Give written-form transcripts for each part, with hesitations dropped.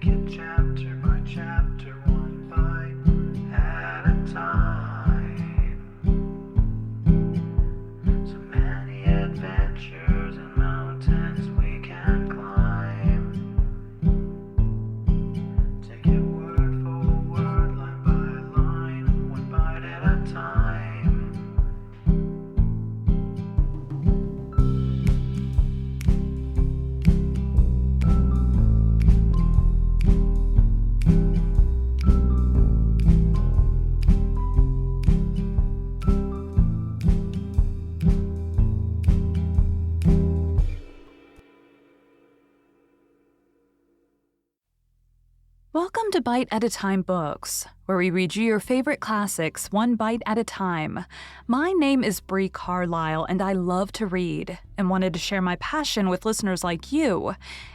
it chapter by chapter, one bite at a time. So many adventures and mountains we can climb. Take it word for word, line by line, one bite at a time. Welcome to Bite at a Time Books, where we read you your favorite classics one bite at a time. My name is Bree Carlile, and I love to read and wanted to share my passion with listeners like you.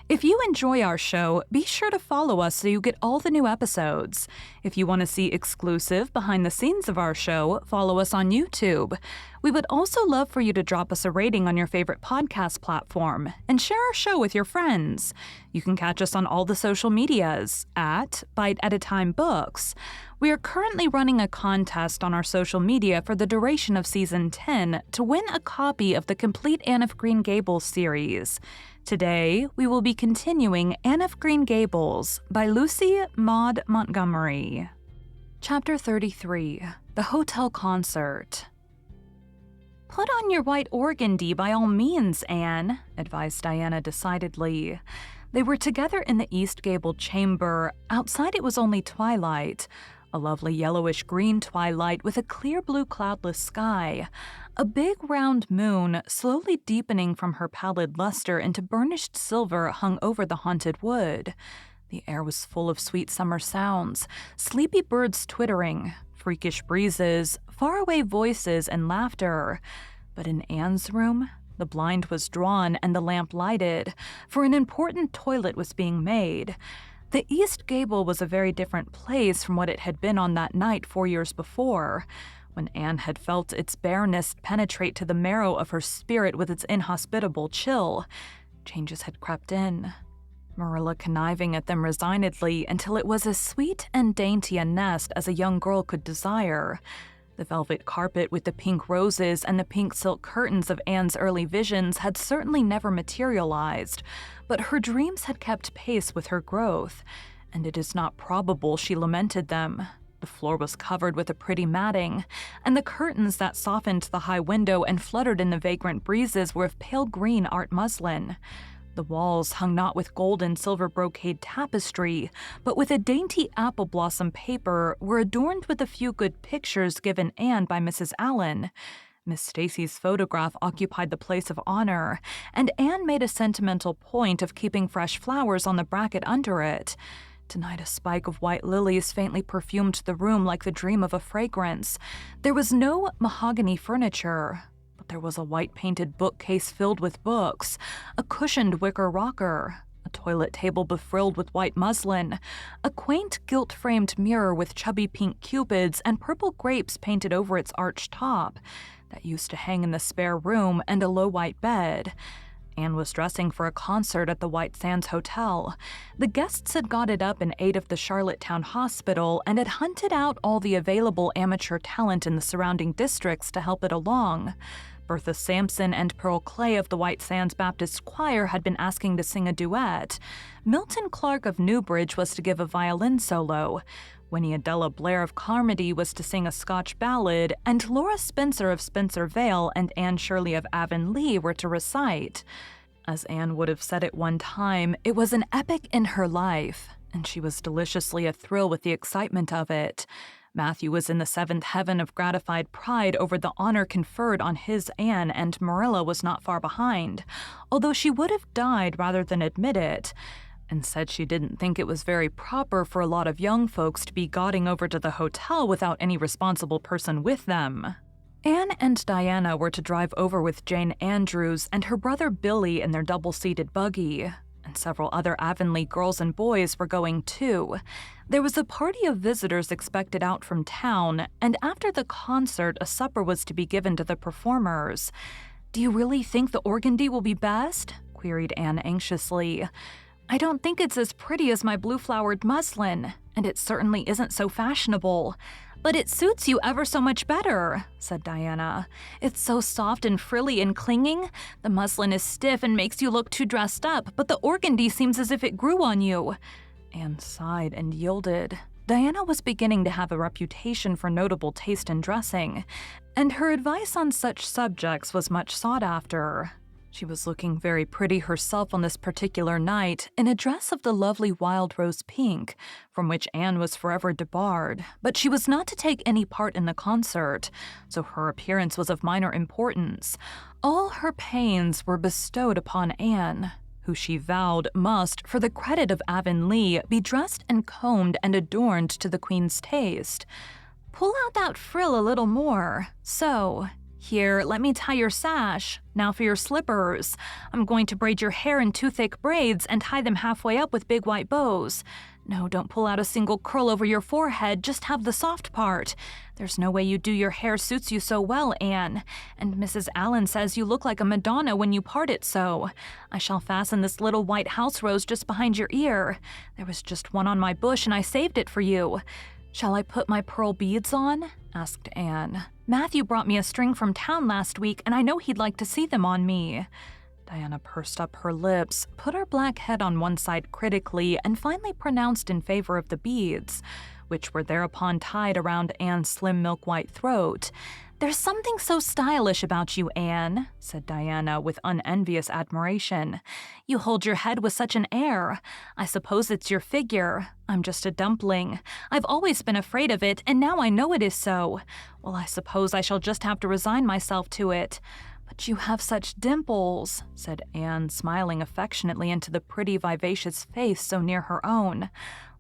If you enjoy our show, be sure to follow us so you get all the new episodes. If you want to see exclusive behind the scenes of our show, follow us on YouTube. We would also love for you to drop us a rating on your favorite podcast platform and share our show with your friends. You can catch us on all the social medias at Bite at a Time Books. We are currently running a contest on our social media for the duration of Season 10 to win a copy of the complete Anne of Green Gables series. Today, we will be continuing Anne of Green Gables by Lucy Maud Montgomery. Chapter 33, The Hotel Concert. "Put on your white organdy by all means, Anne," advised Diana decidedly. They were together in the east gabled chamber. Outside it was only twilight, a lovely yellowish-green twilight with a clear blue cloudless sky. A big round moon, slowly deepening from her pallid luster into burnished silver, hung over the haunted wood. The air was full of sweet summer sounds, sleepy birds twittering, freakish breezes, faraway voices, and laughter. But in Anne's room, the blind was drawn and the lamp lighted, for an important toilet was being made. The east gable was a very different place from what it had been on that night 4 years before, when Anne had felt its bareness penetrate to the marrow of her spirit with its inhospitable chill. Changes had crept in, Marilla conniving at them resignedly until it was as sweet and dainty a nest as a young girl could desire. The velvet carpet with the pink roses and the pink silk curtains of Anne's early visions had certainly never materialized, but her dreams had kept pace with her growth, and it is not probable she lamented them. The floor was covered with a pretty matting, and the curtains that softened the high window and fluttered in the vagrant breezes were of pale green art muslin. The walls hung not with gold and silver brocade tapestry, but with a dainty apple blossom paper, were adorned with a few good pictures given Anne by Mrs. Allen. Miss Stacy's photograph occupied the place of honor, and Anne made a sentimental point of keeping fresh flowers on the bracket under it. Tonight a spike of white lilies faintly perfumed the room like the dream of a fragrance. There was no mahogany furniture, but there was a white-painted bookcase filled with books, a cushioned wicker rocker, a toilet table befrilled with white muslin, a quaint gilt-framed mirror with chubby pink cupids and purple grapes painted over its arched top that used to hang in the spare room, and a low white bed. Anne was dressing for a concert at the White Sands Hotel. The guests had got it up in aid of the Charlottetown Hospital and had hunted out all the available amateur talent in the surrounding districts to help it along. Bertha Sampson and Pearl Clay of the White Sands Baptist Choir had been asking to sing a duet. Milton Clark of Newbridge was to give a violin solo. Winnie Adela Blair of Carmody was to sing a Scotch ballad, and Laura Spencer of Spencer Vale and Anne Shirley of Avonlea were to recite. As Anne would have said at one time, it was an epic in her life, and she was deliciously athrill with the excitement of it. Matthew was in the seventh heaven of gratified pride over the honor conferred on his Anne, and Marilla was not far behind, although she would have died rather than admit it, and said she didn't think it was very proper for a lot of young folks to be gauding over to the hotel without any responsible person with them. Anne and Diana were to drive over with Jane Andrews and her brother Billy in their double-seated buggy, and several other Avonlea girls and boys were going too. There was a party of visitors expected out from town, and after the concert, a supper was to be given to the performers. "Do you really think the organdy will be best?" queried Anne anxiously. I don't think it's as pretty as my blue-flowered muslin, and it certainly isn't so fashionable. But it suits you ever so much better, said Diana. It's so soft and frilly and clinging. The muslin is stiff and makes you look too dressed up, but the organdy seems as if it grew on you. Anne sighed and yielded. Diana was beginning to have a reputation for notable taste in dressing, and her advice on such subjects was much sought after. She was looking very pretty herself on this particular night, in a dress of the lovely wild rose pink, from which Anne was forever debarred, but she was not to take any part in the concert, so her appearance was of minor importance. All her pains were bestowed upon Anne, who she vowed must, for the credit of Avonlea, be dressed and combed and adorned to the Queen's taste. Pull out that frill a little more. So. Here, let me tie your sash. Now for your slippers. I'm going to braid your hair in 2 thick braids and tie them halfway up with big white bows. No, don't pull out a single curl over your forehead, just have the soft part. There's no way you do your hair suits you so well, Anne. And Mrs. Allen says you look like a Madonna when you part it so. I shall fasten this little white house rose just behind your ear. There was just one on my bush and I saved it for you. Shall I put my pearl beads on? Asked Anne. Matthew brought me a string from town last week, and I know he'd like to see them on me. Diana pursed up her lips, put her black head on one side critically, and finally pronounced in favor of the beads, which were thereupon tied around Anne's slim milk-white throat. There's something so stylish about you, Anne, said Diana with unenvious admiration. You hold your head with such an air. I suppose it's your figure. I'm just a dumpling. I've always been afraid of it, and now I know it is so. Well, I suppose I shall just have to resign myself to it. But you have such dimples, said Anne, smiling affectionately into the pretty, vivacious face so near her own.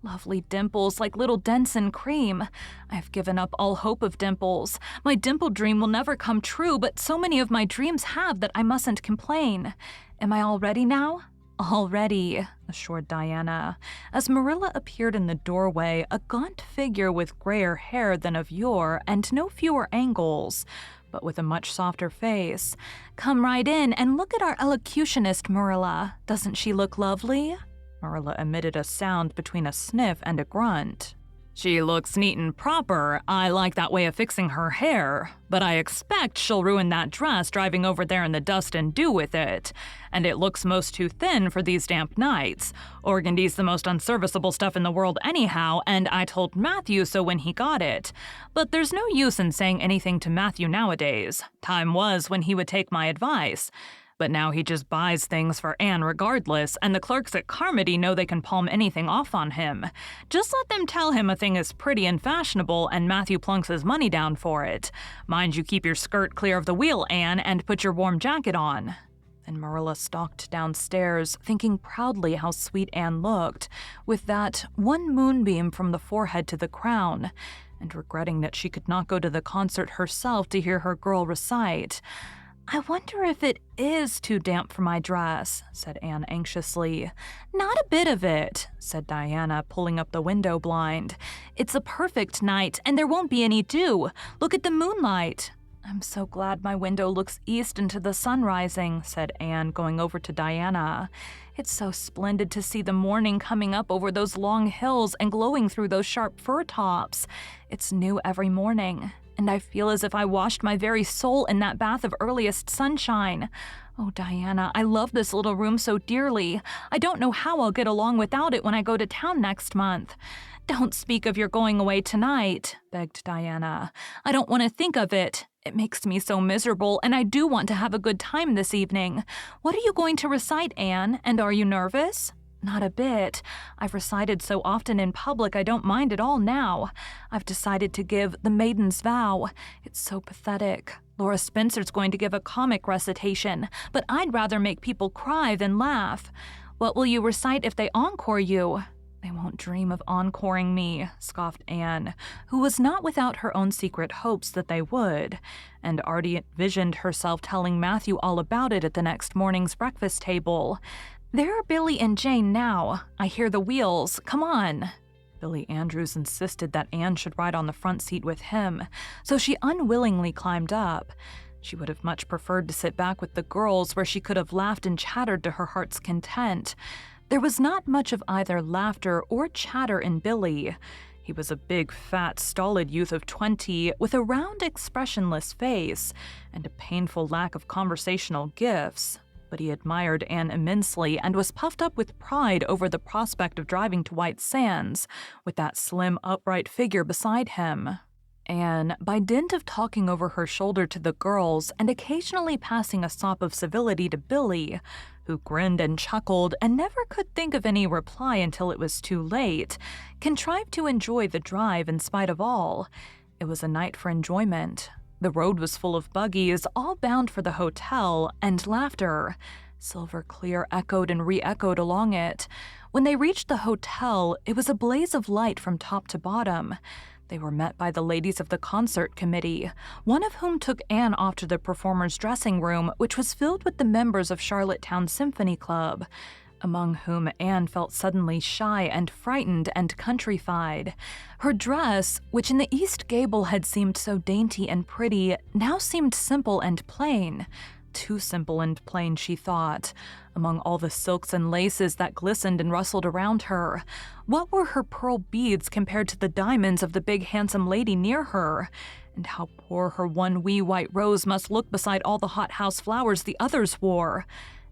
Lovely dimples, like little dents in cream. I've given up all hope of dimples. My dimple dream will never come true, but so many of my dreams have that I mustn't complain. Am I all ready now? All ready, assured Diana, as Marilla appeared in the doorway, a gaunt figure with grayer hair than of yore and no fewer angles, but with a much softer face. Come right in and look at our elocutionist, Marilla. Doesn't she look lovely? Marilla emitted a sound between a sniff and a grunt. She looks neat and proper. I like that way of fixing her hair, but I expect she'll ruin that dress driving over there in the dust and dew with it. And it looks most too thin for these damp nights. Organdy's the most unserviceable stuff in the world anyhow, and I told Matthew so when he got it. But there's no use in saying anything to Matthew nowadays. Time was when he would take my advice. But now he just buys things for Anne regardless, and the clerks at Carmody know they can palm anything off on him. Just let them tell him a thing is pretty and fashionable, and Matthew plunks his money down for it. Mind you keep your skirt clear of the wheel, Anne, and put your warm jacket on. Then Marilla stalked downstairs, thinking proudly how sweet Anne looked, with that one moonbeam from the forehead to the crown, and regretting that she could not go to the concert herself to hear her girl recite. I wonder if it is too damp for my dress, said Anne anxiously. Not a bit of it, said Diana, pulling up the window blind. It's a perfect night, and there won't be any dew. Look at the moonlight. I'm so glad my window looks east into the sun rising, said Anne, going over to Diana. It's so splendid to see the morning coming up over those long hills and glowing through those sharp fir tops. It's new every morning. And I feel as if I washed my very soul in that bath of earliest sunshine. Oh, Diana, I love this little room so dearly. I don't know how I'll get along without it when I go to town next month. Don't speak of your going away tonight, begged Diana. I don't want to think of it. It makes me so miserable, and I do want to have a good time this evening. What are you going to recite, Anne, and are you nervous? Not a bit. I've recited so often in public I don't mind at all now. I've decided to give The Maiden's Vow. It's so pathetic. Laura Spencer's going to give a comic recitation, but I'd rather make people cry than laugh. What will you recite if they encore you? They won't dream of encoring me, scoffed Anne, who was not without her own secret hopes that they would, and already visioned herself telling Matthew all about it at the next morning's breakfast table. There are Billy and Jane now. I hear the wheels. Come on. Billy Andrews insisted that Anne should ride on the front seat with him, so she unwillingly climbed up. She would have much preferred to sit back with the girls where she could have laughed and chattered to her heart's content. There was not much of either laughter or chatter in Billy. He was a big, fat, stolid youth of 20 with a round, expressionless face and a painful lack of conversational gifts. But he admired Anne immensely and was puffed up with pride over the prospect of driving to White Sands with that slim, upright figure beside him. Anne, by dint of talking over her shoulder to the girls and occasionally passing a sop of civility to Billy, who grinned and chuckled and never could think of any reply until it was too late, contrived to enjoy the drive in spite of all. It was a night for enjoyment. The road was full of buggies, all bound for the hotel, and laughter. Silver Clear echoed and re-echoed along it. When they reached the hotel, it was a blaze of light from top to bottom. They were met by the ladies of the concert committee, one of whom took Anne off to the performers' dressing room, which was filled with the members of Charlottetown Symphony Club, among whom Anne felt suddenly shy and frightened and countrified. Her dress, which in the East Gable had seemed so dainty and pretty, now seemed simple and plain. Too simple and plain, she thought. Among all the silks and laces that glistened and rustled around her, what were her pearl beads compared to the diamonds of the big handsome lady near her? And how poor her one wee white rose must look beside all the hothouse flowers the others wore.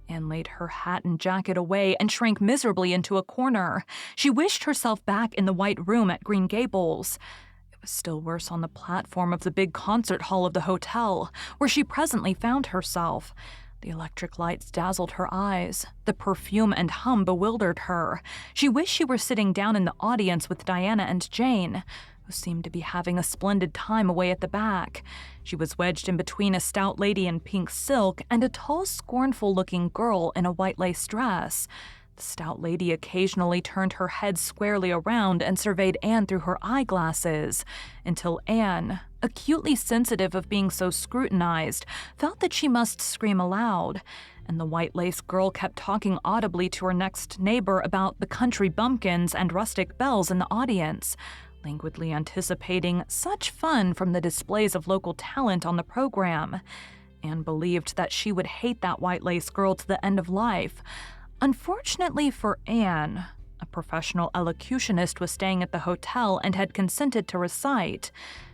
Anne laid her hat and jacket away and shrank miserably into a corner. She wished herself back in the white room at Green Gables. It was still worse on the platform of the big concert hall of the hotel, where she presently found herself. The electric lights dazzled her eyes. The perfume and hum bewildered her. She wished she were sitting down in the audience with Diana and Jane, who seemed to be having a splendid time away at the back. She was wedged in between a stout lady in pink silk and a tall, scornful-looking girl in a white lace dress. The stout lady occasionally turned her head squarely around and surveyed Anne through her eyeglasses, until Anne, acutely sensitive of being so scrutinized, felt that she must scream aloud, and the white lace girl kept talking audibly to her next neighbor about the country bumpkins and rustic belles in the audience, languidly anticipating such fun from the displays of local talent on the program. Anne believed that she would hate that white lace girl to the end of life. Unfortunately for Anne, a professional elocutionist was staying at the hotel and had consented to recite.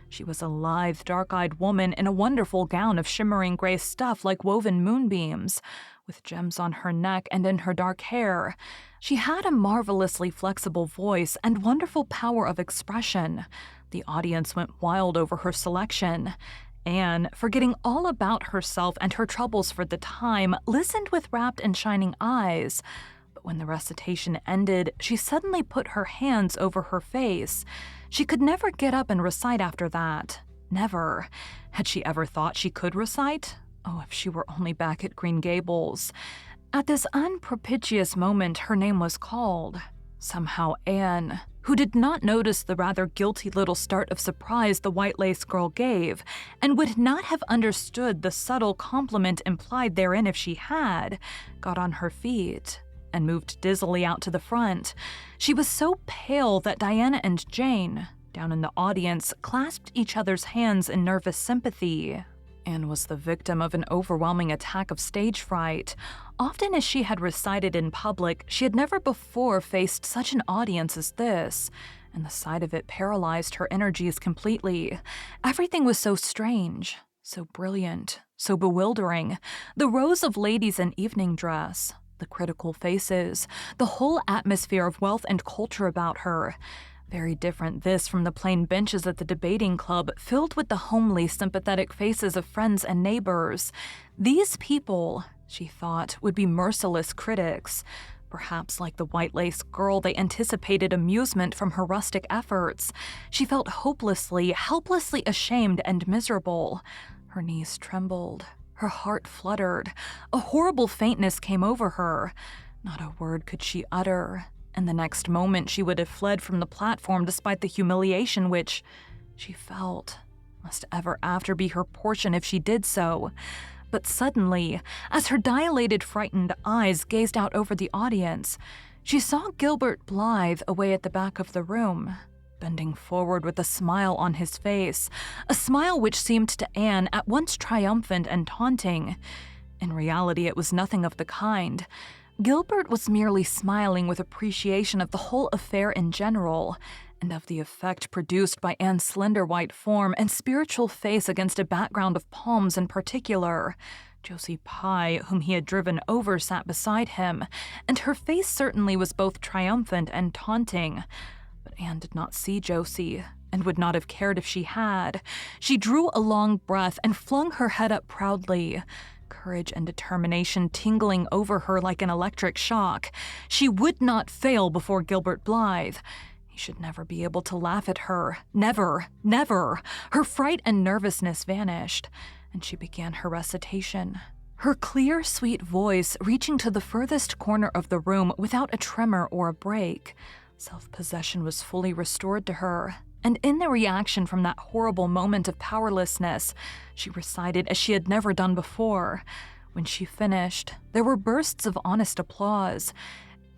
She was a lithe, dark-eyed woman in a wonderful gown of shimmering gray stuff like woven moonbeams, with gems on her neck and in her dark hair. She had a marvelously flexible voice and wonderful power of expression. The audience went wild over her selection. Anne, forgetting all about herself and her troubles for the time, listened with rapt and shining eyes. But when the recitation ended, she suddenly put her hands over her face. She could never get up and recite after that. Never. Had she ever thought she could recite? Oh, if she were only back at Green Gables. At this unpropitious moment, her name was called. Somehow Anne, who did not notice the rather guilty little start of surprise the white lace girl gave, and would not have understood the subtle compliment implied therein if she had, got on her feet and moved dizzily out to the front. She was so pale that Diana and Jane, down in the audience, clasped each other's hands in nervous sympathy. Anne was the victim of an overwhelming attack of stage fright. Often as she had recited in public, she had never before faced such an audience as this, and the sight of it paralyzed her energies completely. Everything was so strange, so brilliant, so bewildering. The rows of ladies in evening dress, the critical faces, the whole atmosphere of wealth and culture about her. Very different this from the plain benches at the debating club, filled with the homely, sympathetic faces of friends and neighbors. These people, she thought, would be merciless critics. Perhaps like the white lace girl, they anticipated amusement from her rustic efforts. She felt hopelessly, helplessly ashamed and miserable. Her knees trembled. Her heart fluttered. A horrible faintness came over her. Not a word could she utter. And the next moment she would have fled from the platform despite the humiliation which, she felt, must ever after be her portion if she did so. But suddenly, as her dilated, frightened eyes gazed out over the audience, she saw Gilbert Blythe away at the back of the room, bending forward with a smile on his face, a smile which seemed to Anne at once triumphant and taunting. In reality, it was nothing of the kind. Gilbert was merely smiling with appreciation of the whole affair in general, and of the effect produced by Anne's slender white form and spiritual face against a background of palms in particular. Josie Pye, whom he had driven over, sat beside him, and her face certainly was both triumphant and taunting. But Anne did not see Josie, and would not have cared if she had. She drew a long breath and flung her head up proudly, courage and determination tingling over her like an electric shock. She would not fail before Gilbert Blythe. He should never be able to laugh at her. Never, never. Her fright and nervousness vanished, and she began her recitation. Her clear, sweet voice reaching to the furthest corner of the room without a tremor or a break. Self-possession was fully restored to her, and in the reaction from that horrible moment of powerlessness, she recited as she had never done before. When she finished, there were bursts of honest applause.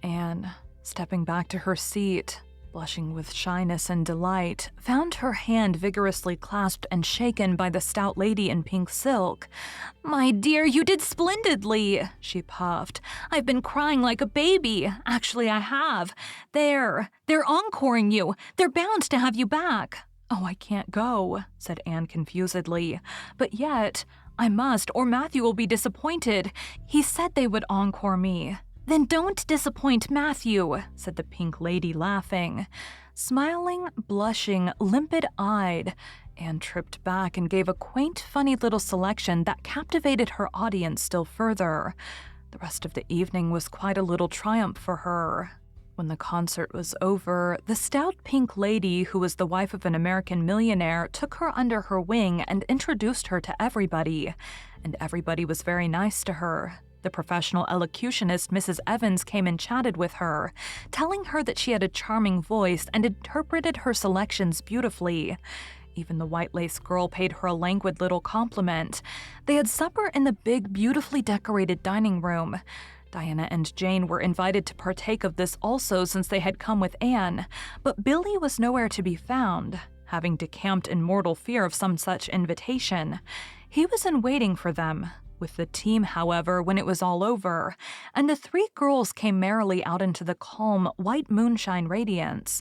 Anne, stepping back to her seat, blushing with shyness and delight, found her hand vigorously clasped and shaken by the stout lady in pink silk. "My dear, you did splendidly," she puffed. "I've been crying like a baby. Actually, I have. They're encoring you. They're bound to have you back." "Oh, I can't go," said Anne confusedly. "But yet, I must, or Matthew will be disappointed. He said they would encore me." "Then don't disappoint Matthew," said the pink lady, laughing. Smiling, blushing, limpid-eyed, Anne tripped back and gave a quaint, funny little selection that captivated her audience still further. The rest of the evening was quite a little triumph for her. When the concert was over, the stout pink lady, who was the wife of an American millionaire, took her under her wing and introduced her to everybody, and everybody was very nice to her. The professional elocutionist Mrs. Evans came and chatted with her, telling her that she had a charming voice and interpreted her selections beautifully. Even the white lace girl paid her a languid little compliment. They had supper in the big, beautifully decorated dining room. Diana and Jane were invited to partake of this also since they had come with Anne, but Billy was nowhere to be found, having decamped in mortal fear of some such invitation. He was in waiting for them with the team, however, when it was all over, and the three girls came merrily out into the calm, white moonshine radiance.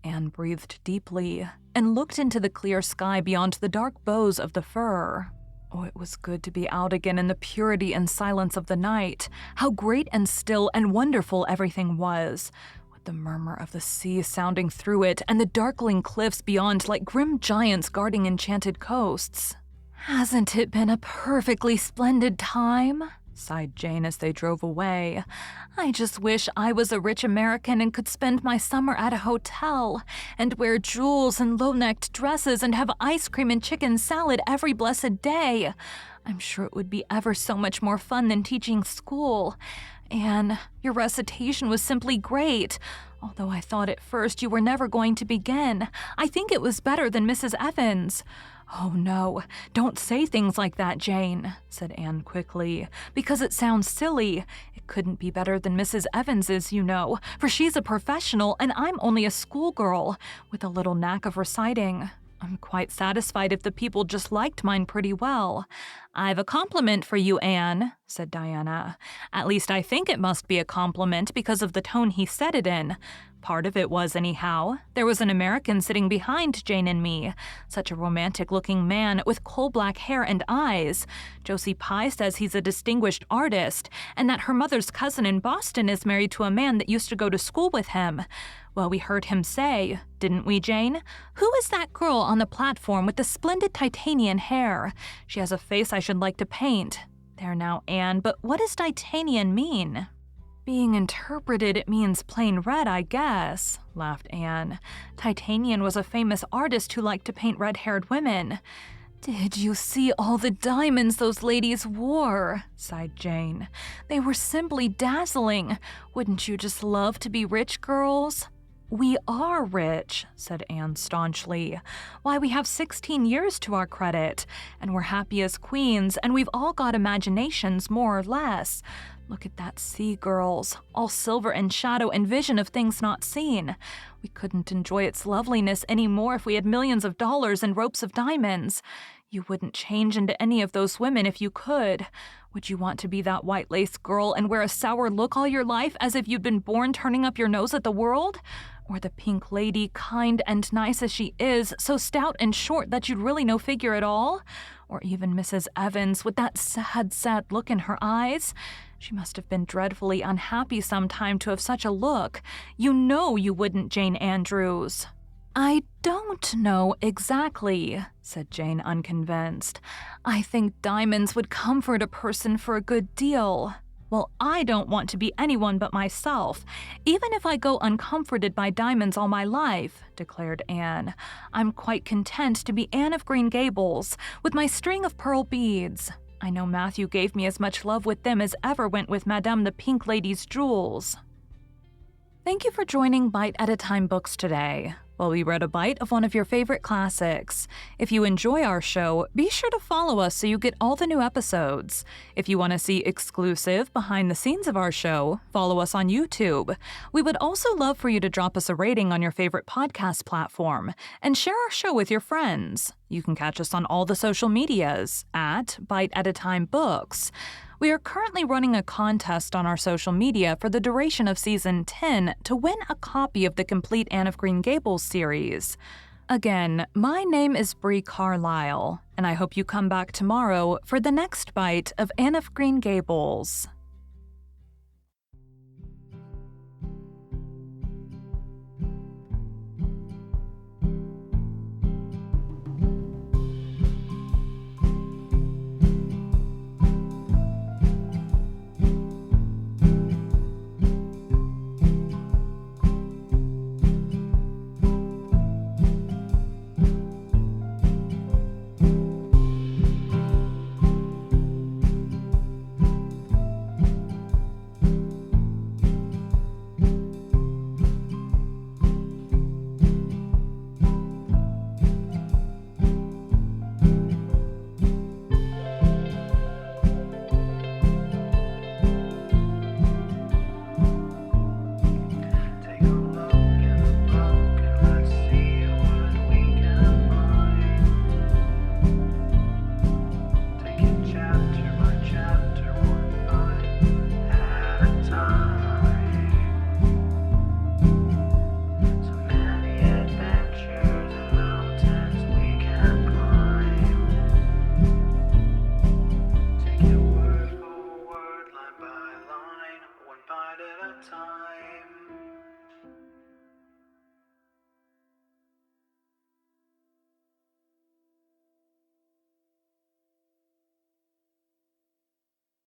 Anne breathed deeply and looked into the clear sky beyond the dark boughs of the fir. Oh, it was good to be out again in the purity and silence of the night. How great and still and wonderful everything was, with the murmur of the sea sounding through it and the darkling cliffs beyond like grim giants guarding enchanted coasts. "Hasn't it been a perfectly splendid time?" sighed Jane as they drove away. "I just wish I was a rich American and could spend my summer at a hotel and wear jewels and low-necked dresses and have ice cream and chicken salad every blessed day. I'm sure it would be ever so much more fun than teaching school. Anne, your recitation was simply great. Although I thought at first you were never going to begin. I think it was better than Mrs. Evans." "Oh, no, don't say things like that, Jane," said Anne quickly, "because it sounds silly. It couldn't be better than Mrs. Evans's, you know, for she's a professional and I'm only a schoolgirl with a little knack of reciting. I'm quite satisfied if the people just liked mine pretty well." "I've a compliment for you, Anne," said Diana. "At least I think it must be a compliment because of the tone he said it in. Part of it was, anyhow. There was an American sitting behind Jane and me. Such a romantic-looking man with coal-black hair and eyes. Josie Pye says he's a distinguished artist, and that her mother's cousin in Boston is married to a man that used to go to school with him. Well, we heard him say, didn't we, Jane? 'Who is that girl on the platform with the splendid titanian hair? She has a face I should like to paint.' There now, Anne, but what does titanian mean?" "Being interpreted, it means plain red, I guess," laughed Anne. "Titanian was a famous artist who liked to paint red-haired women." "Did you see all the diamonds those ladies wore?" sighed Jane. "They were simply dazzling. Wouldn't you just love to be rich, girls?" "We are rich," said Anne staunchly. "Why, we have 16 years to our credit, and we're happy as queens, and we've all got imaginations, more or less. Look at that sea, girls, all silver and shadow and vision of things not seen. We couldn't enjoy its loveliness any more if we had millions of dollars and ropes of diamonds. You wouldn't change into any of those women if you could. Would you want to be that white lace girl and wear a sour look all your life as if you'd been born turning up your nose at the world? Or the pink lady, kind and nice as she is, so stout and short that you'd really no figure at all? Or even Mrs. Evans with that sad, sad look in her eyes? She must have been dreadfully unhappy sometime to have such a look. You know you wouldn't, Jane Andrews. I don't know exactly, said Jane, unconvinced. I think diamonds would comfort a person for a good deal. Well, I don't want to be anyone but myself, even if I go uncomforted by diamonds all my life, declared Anne. I'm quite content to be Anne of Green Gables, with my string of pearl beads. I know Matthew gave me as much love with them as ever went with Madame the Pink Lady's jewels. Thank you for joining Bite at a Time Books today, while we read a bite of one of your favorite classics. If you enjoy our show, be sure to follow us so you get all the new episodes. If you want to see exclusive behind the scenes of our show, follow us on YouTube. We would also love for you to drop us a rating on your favorite podcast platform and share our show with your friends. You can catch us on all the social medias at Bite at a Time Books. We are currently running a contest on our social media for the duration of Season 10 to win a copy of the complete Anne of Green Gables series. Again, my name is Bree Carlile, and I hope you come back tomorrow for the next bite of Anne of Green Gables.